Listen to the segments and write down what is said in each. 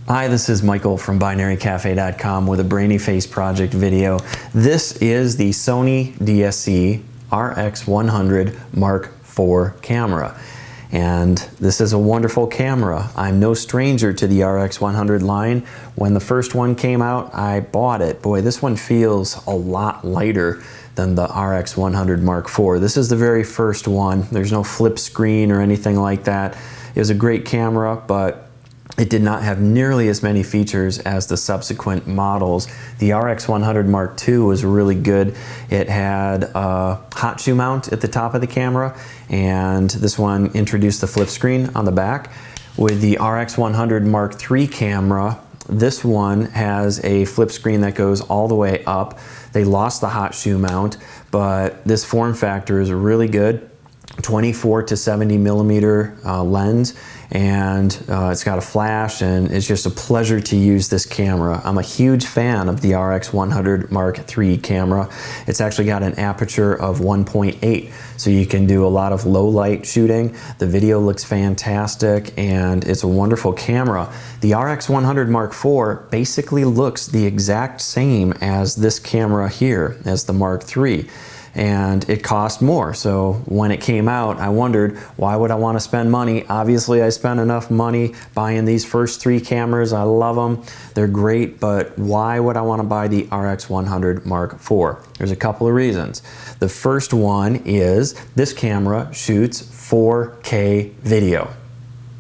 Hi, this is Michael from binarycafe.com with a Brainy Face Project video. This is the Sony DSC-RX100 M4 camera. And this is a wonderful camera. I'm no stranger to the RX100 line. When the first one came out, I bought it. Boy, this one feels a lot lighter than the RX100 M4. This is the very first one. There's no flip screen or anything like that. It was a great camera, but it did not have nearly as many features as the subsequent models. The RX100 Mark II was really good. It had a hot shoe mount at the top of the camera, and this one introduced the flip screen on the back. With the RX100 Mark III camera, this one has a flip screen that goes all the way up. They lost the hot shoe mount, but this form factor is really good. 24 to 70 millimeter lens, and it's got a flash, and it's just a pleasure to use this camera. I'm a huge fan of the RX100 Mark III camera. It's actually got an aperture of 1.8, so you can do a lot of low light shooting. The video looks fantastic, and it's a wonderful camera. The RX100 Mark IV basically looks the exact same as this camera here, as the Mark III. And it cost more. So when it came out, I wondered, why would I want to spend money? Obviously, I spent enough money buying these first three cameras. I love them. They're great, but why would I want to buy the RX100 Mark IV? There's a couple of reasons. The first one is this camera shoots 4K video.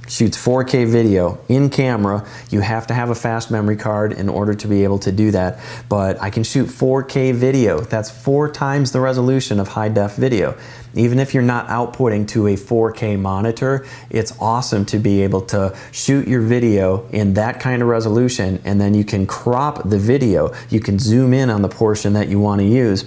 Shoots 4K video in camera. You have to have a fast memory card in order to be able to do that, but I can shoot 4K video. That's 4 times the resolution of high-def video. Even if you're not outputting to a 4K monitor, it's awesome to be able to shoot your video in that kind of resolution, and then you can crop the video. You can zoom in on the portion that you want to use.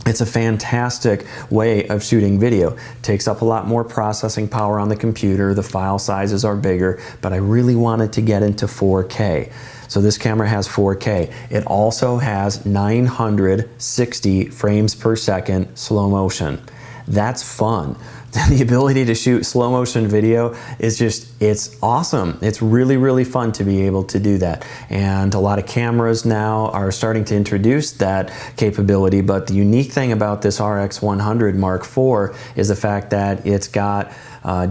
It's a fantastic way of shooting video. Takes up a lot more processing power on the computer. The file sizes are bigger, but I really wanted to get into 4K. So this camera has 4K. It also has 960 frames per second slow motion. That's fun. The ability to shoot slow motion video is it's awesome. It's really, really fun to be able to do that. And a lot of cameras now are starting to introduce that capability, but the unique thing about this RX100 Mark IV is the fact that it's got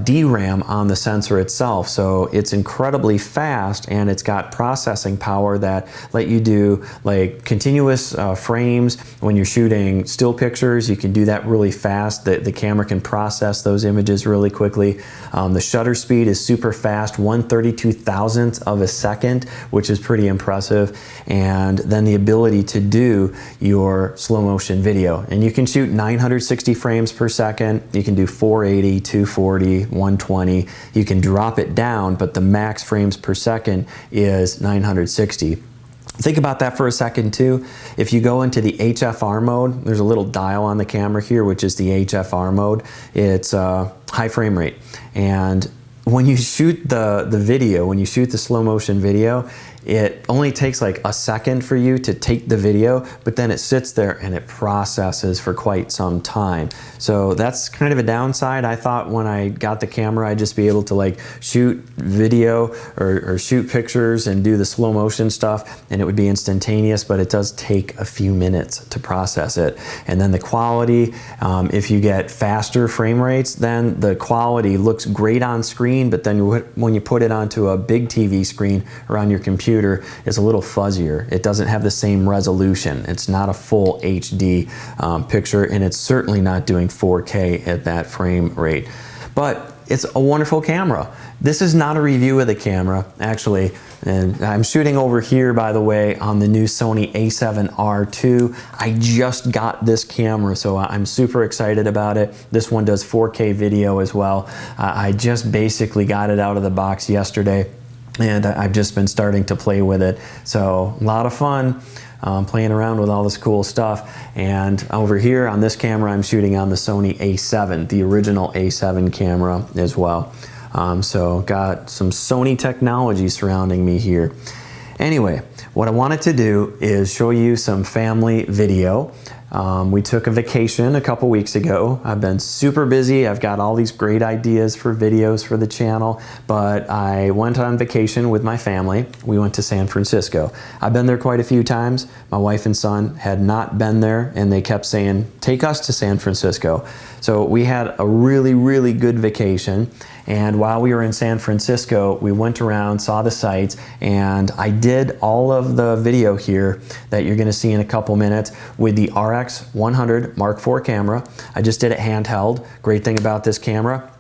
DRAM on the sensor itself, so it's incredibly fast, and it's got processing power that let you do like continuous frames. When you're shooting still pictures, you can do that really fast. The camera can process those images really quickly. The shutter speed is super fast, 1/32,000th of a second, which is pretty impressive. And then the ability to do your slow motion video, and you can shoot 960 frames per second. You can do 480, 240, 120. You can drop it down, but the max frames per second is 960. Think about that for a second too. If you go into the HFR mode, there's a little dial on the camera here, which is the HFR mode. It's high frame rate. And when you shoot the video, when you shoot the slow motion video, it only takes like a second for you to take the video, but then it sits there and it processes for quite some time. So that's kind of a downside. I thought when I got the camera, I'd just be able to like shoot video or shoot pictures and do the slow motion stuff, and it would be instantaneous, but it does take a few minutes to process it. And then the quality, if you get faster frame rates, then the quality looks great on screen, but then when you put it onto a big TV screen or on your computer, it's a little fuzzier. It doesn't have the same resolution. It's not a full HD picture, and it's certainly not doing 4K at that frame rate. But it's a wonderful camera. This is not a review of the camera, actually. And I'm shooting over here, by the way, on the new Sony a7R II. I just got this camera, so I'm super excited about it. This one does 4K video as well. I just basically got it out of the box yesterday, and I've just been starting to play with it. So a lot of fun playing around with all this cool stuff. And over here on this camera, I'm shooting on the Sony a7, the original a7 camera as well. So got some Sony technology surrounding me here. Anyway, what I wanted to do is show you some family video. We took a vacation a couple weeks ago. I've been super busy. I've got all these great ideas for videos for the channel, but I went on vacation with my family. We went to San Francisco. I've been there quite a few times. My wife and son had not been there, and they kept saying, take us to San Francisco. So we had a really, really good vacation. And while we were in San Francisco, we went around, saw the sights, and I did all of the video here that you're gonna see in a couple minutes with the RX100 Mark IV camera. I just did it handheld. Great thing about this camera,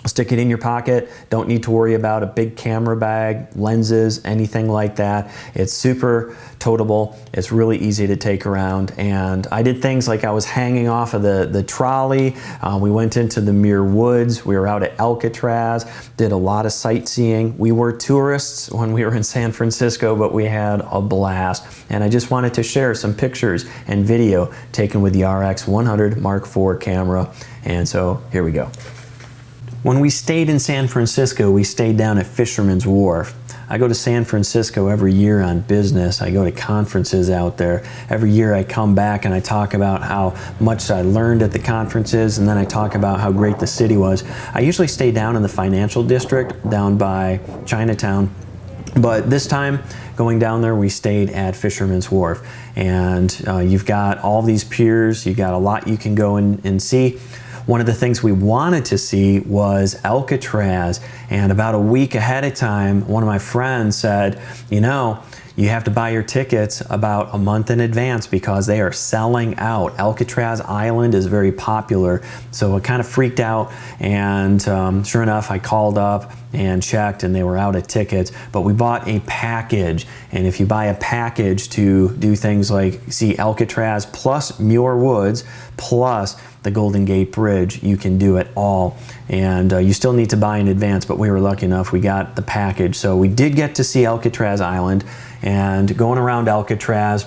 stick it in your pocket, don't need to worry about a big camera bag, lenses, anything like that. It's super toteable, it's really easy to take around, and I did things like I was hanging off of the trolley, we went into the Muir Woods, we were out at Alcatraz, did a lot of sightseeing. We were tourists when we were in San Francisco, but we had a blast, and I just wanted to share some pictures and video taken with the RX100 Mark IV camera, and so here we go. When we stayed in San Francisco, we stayed down at Fisherman's Wharf. I go to San Francisco every year on business. I go to conferences out there. Every year I come back and I talk about how much I learned at the conferences, and then I talk about how great the city was. I usually stay down in the financial district, down by Chinatown. But this time, going down there, we stayed at Fisherman's Wharf. And you've got all these piers, you've got a lot you can go and see. One of the things we wanted to see was Alcatraz, and about a week ahead of time, one of my friends said, you know, you have to buy your tickets about a month in advance because they are selling out. Alcatraz Island is very popular, so it kind of freaked out, and sure enough, I called up and checked, and they were out of tickets, but we bought a package, and if you buy a package to do things like see Alcatraz plus Muir Woods plus the Golden Gate Bridge, you can do it all, and you still need to buy in advance, but we were lucky enough we got the package. So we did get to see Alcatraz Island, and going around Alcatraz,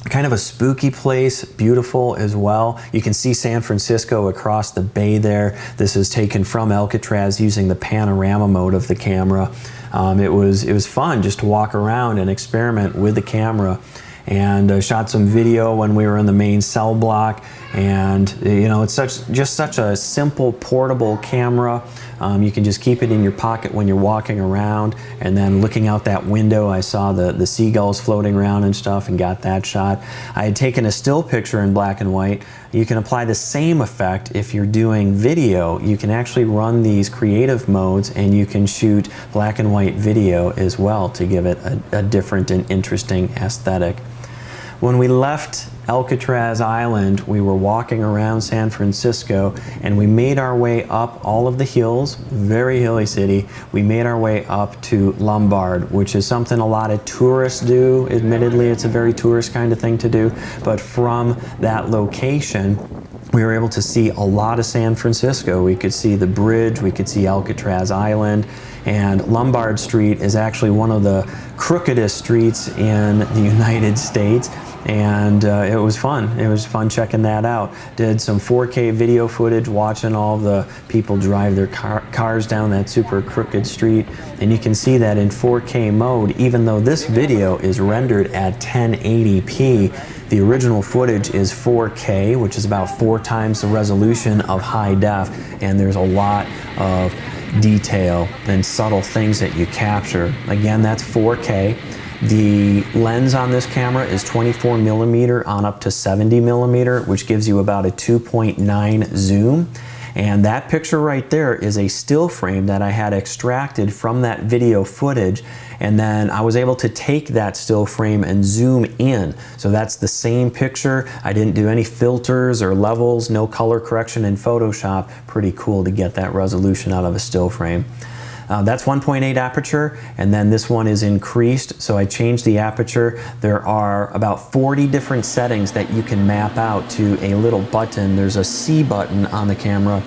kind of a spooky place, beautiful as well. You can see San Francisco across the bay there. This is taken from Alcatraz using the panorama mode of the camera. It was fun just to walk around and experiment with the camera, and shot some video when we were in the main cell block. And you know, it's just such a simple portable camera. You can just keep it in your pocket when you're walking around, and then looking out that window I saw the seagulls floating around and stuff and got that shot. I had taken a still picture in black and white. You can apply the same effect if you're doing video. You can actually run these creative modes and you can shoot black and white video as well to give it a different and interesting aesthetic. When we left Alcatraz Island, we were walking around San Francisco, and we made our way up all of the hills, very hilly city. We made our way up to Lombard, which is something a lot of tourists do. Admittedly, it's a very tourist kind of thing to do, but from that location, we were able to see a lot of San Francisco. We could see the bridge, we could see Alcatraz Island, and Lombard Street is actually one of the crookedest streets in the United States. And it was fun. It was fun checking that out. Did some 4K video footage, watching all the people drive their cars down that super crooked street. And you can see that in 4K mode, even though this video is rendered at 1080p, the original footage is 4K, which is about 4 times the resolution of high def. And there's a lot of detail and subtle things that you capture. Again, that's 4K. The lens on this camera is 24mm on up to 70mm, which gives you about a 2.9 zoom. And that picture right there is a still frame that I had extracted from that video footage, and then I was able to take that still frame and zoom in. So that's the same picture. I didn't do any filters or levels, no color correction in Photoshop. Pretty cool to get that resolution out of a still frame. That's 1.8 aperture, and then this one is increased, so I changed the aperture. There are about 40 different settings that you can map out to a little button. There's a C button on the camera,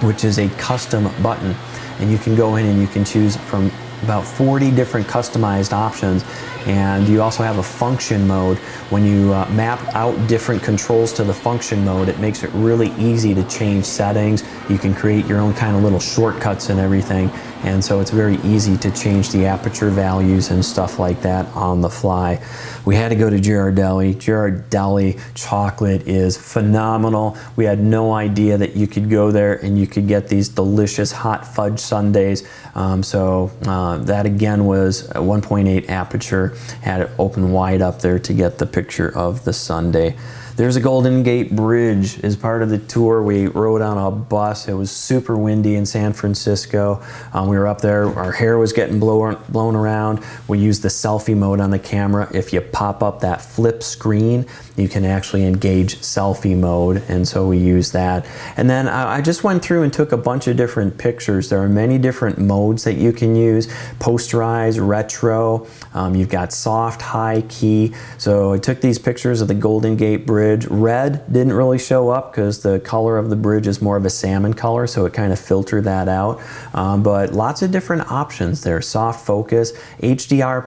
which is a custom button, and you can go in and you can choose from about 40 different customized options. And you also have a function mode. When you map out different controls to the function mode, it makes it really easy to change settings. You can create your own kind of little shortcuts and everything. and so it's very easy to change the aperture values and stuff like that on the fly. We had to go to Ghirardelli. Ghirardelli chocolate is phenomenal. We had no idea that you could go there and you could get these delicious hot fudge sundaes. That again was a 1.8 aperture, had it open wide up there to get the picture of the sundae. There's a Golden Gate Bridge as part of the tour. We rode on a bus. It was super windy in San Francisco. We were up there, our hair was getting blown around. We used the selfie mode on the camera. If you pop up that flip screen, you can actually engage selfie mode, and so we used that. And then I just went through and took a bunch of different pictures. There are many different modes that you can use. Posterize, retro, you've got soft, high, key. So I took these pictures of the Golden Gate Bridge. Red didn't really show up because the color of the bridge is more of a salmon color, so it kind of filtered that out. But lots of different options there. Soft focus, HDR,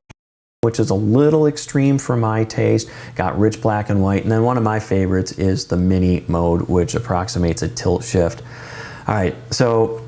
which is a little extreme for my taste, got rich black and white, and then one of my favorites is the mini mode, which approximates a tilt shift. All right, so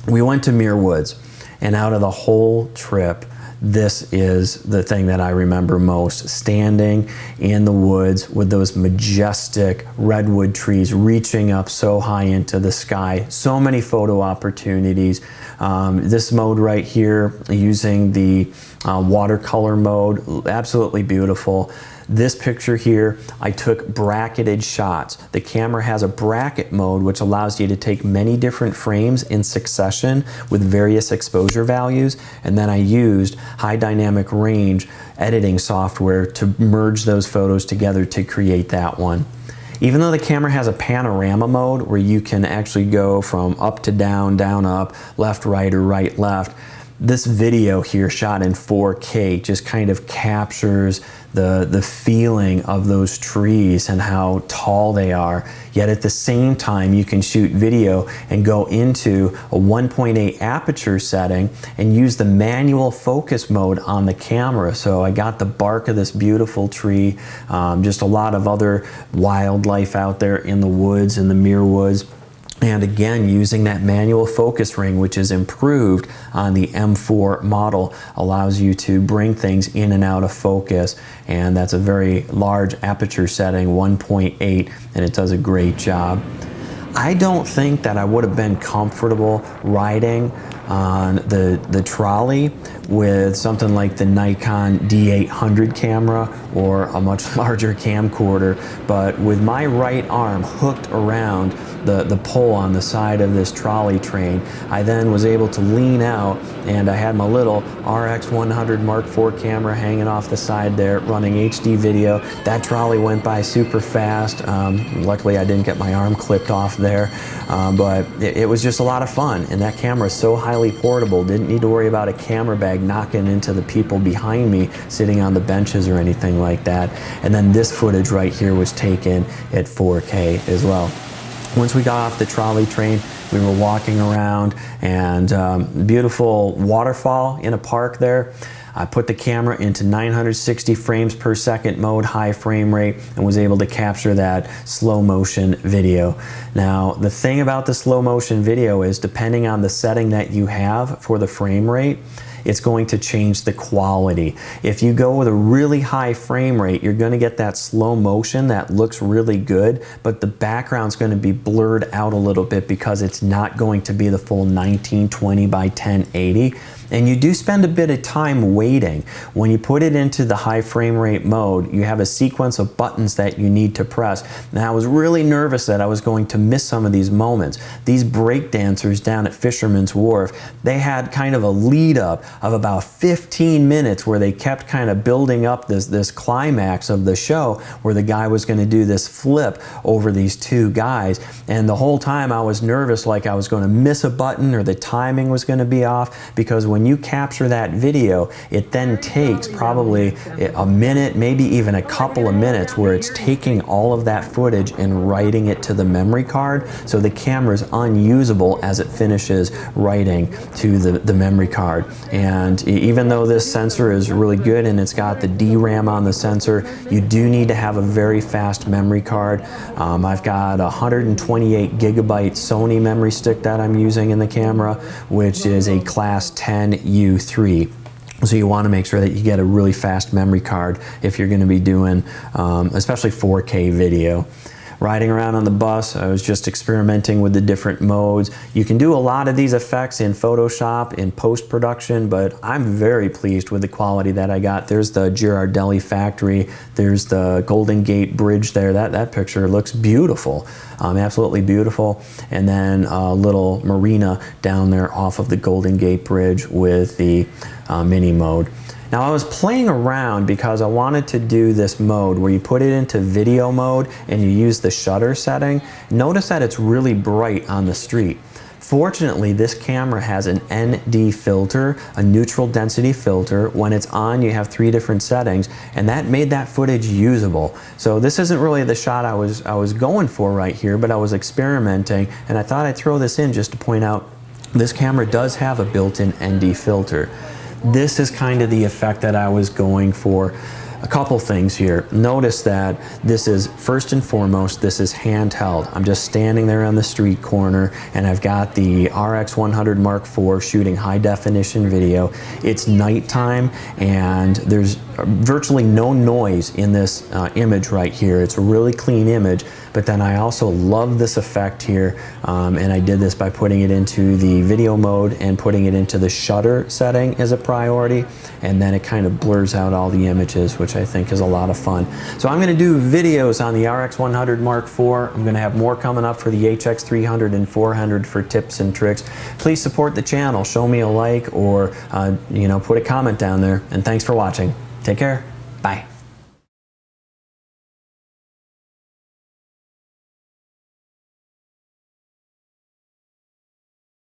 we went to Muir Woods, and out of the whole trip, this is the thing that I remember most, standing in the woods with those majestic redwood trees reaching up so high into the sky. So many photo opportunities. This mode right here, using the watercolor mode, absolutely beautiful. This picture here, I took bracketed shots. The camera has a bracket mode which allows you to take many different frames in succession with various exposure values, and then I used high dynamic range editing software to merge those photos together to create that one. Even though the camera has a panorama mode where you can actually go from up to down, down up, left right, or right left, this video here shot in 4K just kind of captures the feeling of those trees and how tall they are. Yet at the same time, you can shoot video and go into a 1.8 aperture setting and use the manual focus mode on the camera. So I got the bark of this beautiful tree, just a lot of other wildlife out there in the woods, in the Muir Woods. And again, using that manual focus ring, which is improved on the M4 model, allows you to bring things in and out of focus. And that's a very large aperture setting, 1.8, and it does a great job. I don't think that I would have been comfortable riding on the trolley with something like the Nikon D800 camera or a much larger camcorder, but with my right arm hooked around the pole on the side of this trolley train, I then was able to lean out, and I had my little RX100 Mark IV camera hanging off the side there, running HD video. That trolley went by super fast. Luckily I didn't get my arm clipped off there, but it was just a lot of fun, and that camera is so highly portable, didn't need to worry about a camera bag knocking into the people behind me sitting on the benches or anything like that. And then this footage right here was taken at 4K as well. Once we got off the trolley train, we were walking around, and beautiful waterfall in a park there. I put the camera into 960 frames per second mode, high frame rate, and was able to capture that slow motion video. Now, the thing about the slow motion video is, depending on the setting that you have for the frame rate, it's going to change the quality. If you go with a really high frame rate, you're going to get that slow motion that looks really good, but the background's going to be blurred out a little bit because it's not going to be the full 1920 by 1080. And you do spend a bit of time waiting. When you put it into the high frame rate mode, you have a sequence of buttons that you need to press. Now, I was really nervous that I was going to miss some of these moments. These break dancers down at Fisherman's Wharf, they had kind of a lead up of about 15 minutes where they kept kind of building up this climax of the show where the guy was going to do this flip over these two guys. And the whole time I was nervous, like I was going to miss a button or the timing was going to be off, because when when you capture that video, it then takes probably a minute, maybe even a couple of minutes, where it's taking all of that footage and writing it to the memory card, so the camera is unusable as it finishes writing to the memory card. And even though this sensor is really good and it's got the DRAM on the sensor, you do need to have a very fast memory card. I've got a 128 gigabyte Sony memory stick that I'm using in the camera, which is a class 10 U3. So you want to make sure that you get a really fast memory card if you're going to be doing especially 4K video. Riding around on the bus, I was just experimenting with the different modes. You can do a lot of these effects in Photoshop, in post-production, but I'm very pleased with the quality that I got. There's the Girardelli factory, there's the Golden Gate Bridge there. That picture looks beautiful, absolutely beautiful. And then a little marina down there off of the Golden Gate Bridge with the mini mode. Now I was playing around because I wanted to do this mode where you put it into video mode and you use the shutter setting. Notice that it's really bright on the street. Fortunately, this camera has an ND filter, a neutral density filter. When it's on, you have 3 different settings, and that made that footage usable. So this isn't really the shot I was going for right here, but I was experimenting, and I thought I'd throw this in just to point out this camera does have a built-in ND filter. This is kind of the effect that I was going for. A couple things here. Notice that this is, first and foremost, this is handheld. I'm just standing there on the street corner and I've got the RX100 Mark IV shooting high definition video. It's nighttime and there's virtually no noise in this image right here. It's a really clean image, but then I also love this effect here, and I did this by putting it into the video mode and putting it into the shutter setting as a priority, and then it kind of blurs out all the images, which I think is a lot of fun. So I'm going to do videos on the RX100 Mark IV. I'm going to have more coming up for the HX300 and 400 for tips and tricks. Please support the channel, show me a like, or put a comment down there, and thanks for watching. Take care.